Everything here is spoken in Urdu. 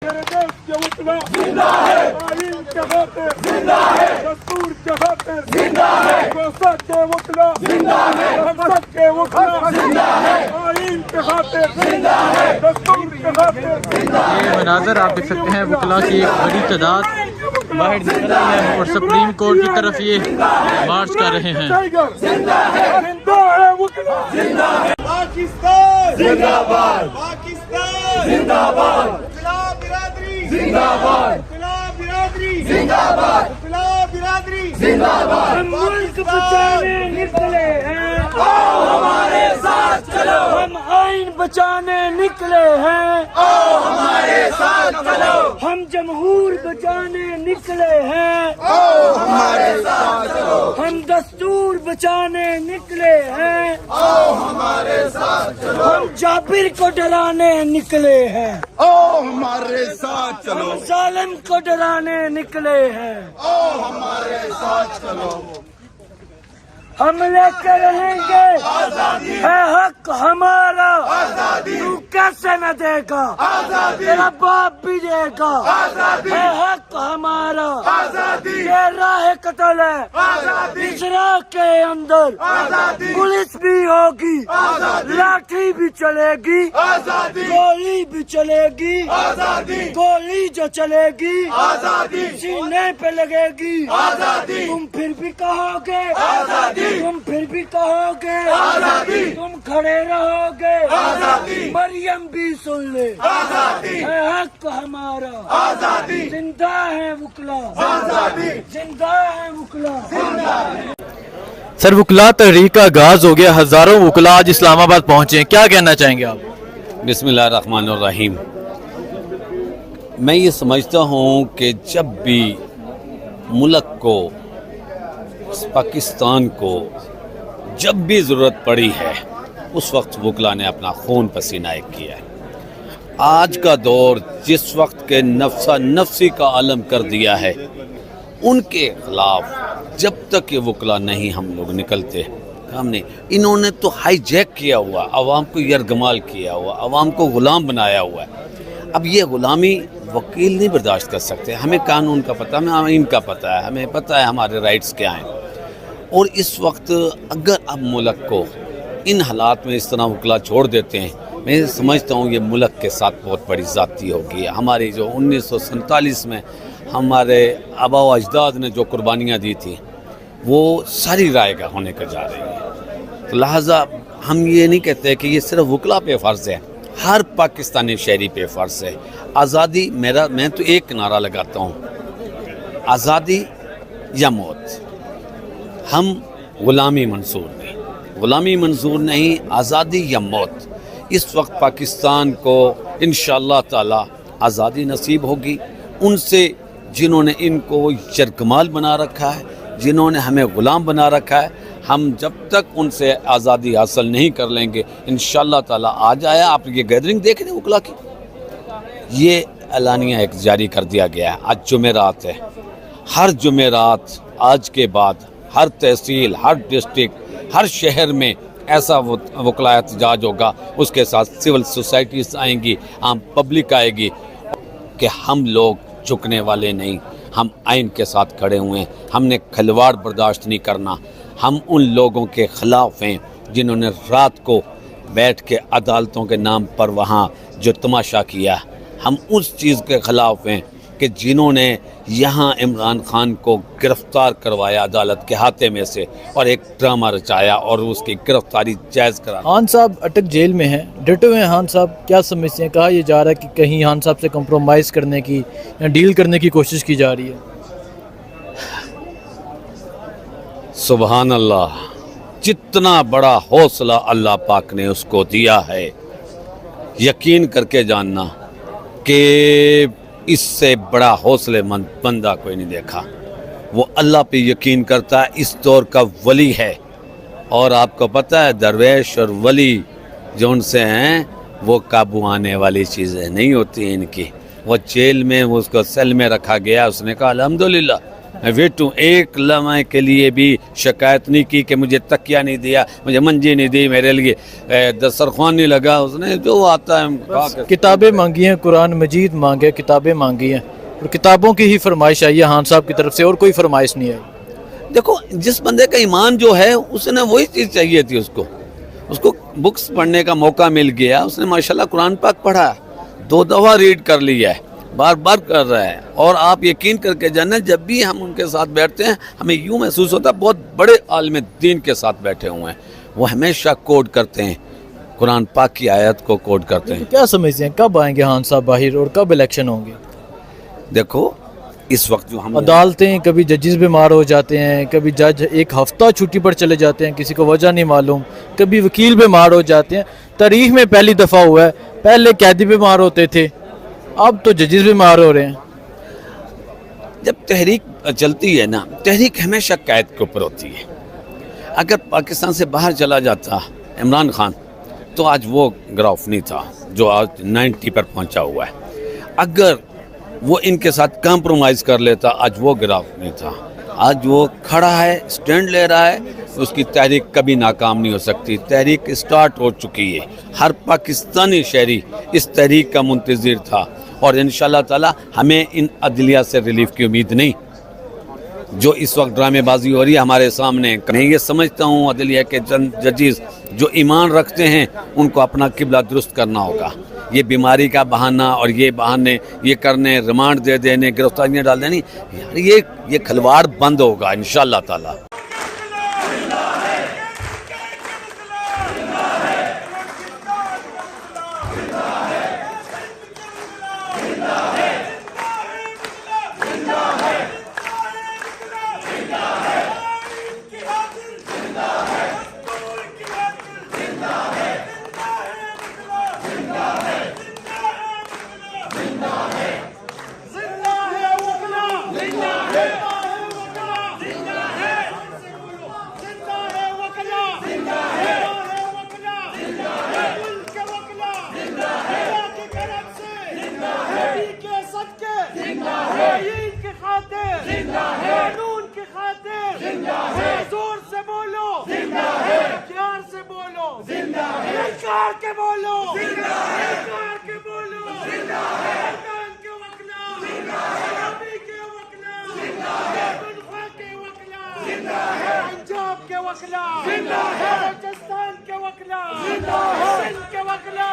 زندہ ہے آئین کے خاطر زندہ ہے دستور کے خاطر زندہ ہے کوسا کے وکلا زندہ ہے مقصد کے وکلا زندہ ہے آئین کے خاطر زندہ ہے دستور کے خاطر زندہ ہے۔ یہ مناظر آپ دیکھ سکتے ہیں وکلا کی ایک بڑی تعداد باہر نکل رہی ہے اور سپریم کورٹ کی طرف یہ مارچ کر رہے ہیں۔ زندہ ہے وکلا زندہ ہے پاکستان زندہ باد پاکستان زندہ باد وکلا برادری زندہ باد وکلا برادری زندہ باد وکلا برادری زندہ باد۔ ہم ملک بچانے نکلے ہیں آؤ ہمارے ساتھ چلو، ہم آئین بچانے نکلے ہیں آؤ ہمارے ساتھ چلو، ہم جمہور بچانے نکلے ہیں آؤ ہمارے ساتھ چلو، ہم دستور بچانے نکلے ہیں آؤ ہمارے ساتھ چلو، ہم جابر کو ڈرانے نکلے ہیں آؤ ہمارے ساتھ چلو، ہم ظالم کو ڈرانے نکلے ہیں آؤ ہمارے ساتھ چلو، ہم لے کے رہیں گے آزادی ہے حق ہمارا آزادی، تو کیسے نہ دے گا آزادی، تیرا باپ بھی دے گا آزادی ہے حق ہمارا آزادی، یہ راہ قتل ہے آزادی، اس راہ کے اندر آزادی، پولیس بھی ہوگی آزادی، لاٹھی بھی چلے گی آزادی، گولی بھی چلے گی آزادی، گولی جو چلے گی آزادی، سینے پہ لگے گی آزادی، تم پھر بھی کہو گے آزادی، تم پھر بھی کہو گے آزادی، تم کھڑے رہو گے آزادی، مریم بھی سن لے آزادی ہے حق ہمارا آزادی، زندہ ہے وکلا آزادی، زندہ ہے وکلا زندہ ہے۔ سر وکلا تحریک کا آغاز ہو گیا، ہزاروں وکلا آج اسلام آباد پہنچے ہیں، کیا کہنا چاہیں گے آپ؟ بسم اللہ الرحمن الرحیم۔ میں یہ سمجھتا ہوں کہ جب بھی ملک کو، پاکستان کو جب بھی ضرورت پڑی ہے اس وقت وکلا نے اپنا خون پسینہ ایک کیا ہے۔ آج کا دور جس وقت کے نفسا نفسی کا عالم کر دیا ہے، ان کے خلاف جب تک یہ وکلا نہیں ہم لوگ نکلتے ہم نے، انہوں نے تو ہائی جیک کیا ہوا، عوام کو یرغمال کیا ہوا، عوام کو غلام بنایا ہوا ہے۔ اب یہ غلامی وکیل نہیں برداشت کر سکتے۔ ہمیں قانون کا پتہ، ہمیں آئین کا پتہ ہے، ہمیں پتہ ہے ہمارے رائٹس کیا ہیں، اور اس وقت اگر اب ملک کو ان حالات میں اس طرح وکلا چھوڑ دیتے ہیں، میں سمجھتا ہوں یہ ملک کے ساتھ بہت بڑی زیادتی ہوگی۔ ہماری جو 1947 میں ہمارے آبا و اجداد نے جو قربانیاں دی تھیں وہ ساری رائے گاہ ہونے کا جا رہی ہیں۔ تو لہٰذا ہم یہ نہیں کہتے کہ یہ صرف وکلا پہ فرض ہے، ہر پاکستانی شہری پہ فرض ہے۔ آزادی میں تو ایک نعرہ لگاتا ہوں، آزادی یا موت۔ ہم غلامی منظور نہیں، آزادی یا موت۔ اس وقت پاکستان کو انشاءاللہ تعالی آزادی نصیب ہوگی۔ ان سے جنہوں نے ان کو یرغمال بنا رکھا ہے، جنہوں نے ہمیں غلام بنا رکھا ہے، ہم جب تک ان سے آزادی حاصل نہیں کر لیں گے انشاءاللہ تعالی۔ آج آیا آپ یہ گیدرنگ دیکھ رہے ہیں وکلا کی، یہ اعلانیہ ایک جاری کر دیا گیا ہے۔ آج جمعرات ہے، ہر جمعرات آج کے بعد ہر تحصیل، ہر ڈسٹرکٹ، ہر شہر میں ایسا وکلا احتجاج ہوگا۔ اس کے ساتھ سول سوسائٹیز آئیں گی، عام پبلک آئے گی، کہ ہم لوگ جھکنے والے نہیں، ہم آئین کے ساتھ کھڑے ہوئے ہیں۔ ہم نے کھلواڑ برداشت نہیں کرنا۔ ہم ان لوگوں کے خلاف ہیں جنہوں نے رات کو بیٹھ کے عدالتوں کے نام پر وہاں جو تماشا کیا، ہم اس چیز کے خلاف ہیں کہ جنہوں نے یہاں عمران خان کو گرفتار کروایا عدالت کے ہاتھے میں سے اور ایک ڈرامہ رچایا اور اس کی گرفتاری جائز کرا۔ خان صاحب اٹک جیل میں ہیں، ڈٹے ہوئے ہیں خان صاحب، کیا سمجھتے ہیں؟ کہا یہ جا رہا ہے کہ کہیں خان صاحب سے کمپرومائز کرنے کی یا ڈیل کرنے کی کوشش کی جا رہی ہے۔ سبحان اللہ، جتنا بڑا حوصلہ اللہ پاک نے اس کو دیا ہے، یقین کر کے جاننا کہ اس سے بڑا حوصلے مند بندہ کوئی نہیں دیکھا۔ وہ اللہ پہ یقین کرتا ہے، اس دور کا ولی ہے۔ اور آپ کو پتہ ہے درویش اور ولی جو ان سے ہیں وہ قابو آنے والی چیزیں نہیں ہوتی ان کی۔ وہ جیل میں اس کو سیل میں رکھا گیا، اس نے کہا الحمدللہ میں ویٹ ہوں. ایک لمحے کے لیے بھی شکایت نہیں کی کہ مجھے تکیہ نہیں دیا, مجھے منجی نہیں دی, میرے لیے دسترخوان نہیں لگا. اس نے جو آتا ہے کتابیں مانگی ہیں, قرآن مجید مانگے, کتابیں مانگی ہیں, اور کتابوں کی ہی فرمائش آئی ہے خان صاحب کی طرف سے, اور کوئی فرمائش نہیں آئی. دیکھو جس بندے کا ایمان جو ہے اس نے وہی چیز چاہیے تھی. اس کو بکس پڑھنے کا موقع مل گیا, اس نے ماشاءاللہ قرآن پاک پڑھا, 2 دفعہ ریڈ کر لیا ہے, بار بار کر رہا ہے. اور آپ یقین کر کے جانا, جب بھی ہم ان کے ساتھ بیٹھتے ہیں ہمیں یوں محسوس ہوتا ہے بہت بڑے عالم دین کے ساتھ بیٹھے ہوئے ہیں. وہ ہمیشہ کوڈ کرتے ہیں, قرآن پاک کی آیت کو کوڈ کرتے ہیں. کیا سمجھتے ہیں کب آئیں گے خان صاحب باہر, اور کب الیکشن ہوں گے؟ دیکھو اس وقت جو ہم عدالتیں, کبھی ججز بیمار ہو جاتے ہیں, کبھی جج 1 ہفتہ چھٹی پر چلے جاتے ہیں, کسی کو وجہ نہیں معلوم, کبھی وکیل بیمار ہو جاتے ہیں. تاریخ میں پہلی دفعہ ہوا ہے, پہلے قیدی بیمار ہوتے تھے, اب تو ججز بیمار ہو رہے ہیں. جب تحریک چلتی ہے نا, تحریک ہمیشہ قید کے اوپر ہوتی ہے. اگر پاکستان سے باہر چلا جاتا عمران خان تو آج وہ گراف نہیں تھا جو آج 90 پر پہنچا ہوا ہے. اگر وہ ان کے ساتھ کمپرومائز کر لیتا آج وہ گراف نہیں تھا. آج وہ کھڑا ہے, سٹینڈ لے رہا ہے, اس کی تحریک کبھی ناکام نہیں ہو سکتی. تحریک اسٹارٹ ہو چکی ہے, ہر پاکستانی شہری اس تحریک کا منتظر تھا, اور انشاءاللہ تعالی ہمیں ان عدلیہ سے ریلیف کی امید نہیں. جو اس وقت ڈرامے بازی ہو رہی ہے ہمارے سامنے, میں یہ سمجھتا ہوں عدلیہ کے چند ججز جو ایمان رکھتے ہیں ان کو اپنا قبلہ درست کرنا ہوگا. یہ بیماری کا بہانہ اور یہ بہانے یہ کرنے, ریمانڈ دے دینے, گرفتاریاں ڈال دینی, یہ کھلواڑ بند ہوگا انشاءاللہ تعالی. پنجاب کے وکلا, بلوچستان کے وکلا, سندھ کے وکلا,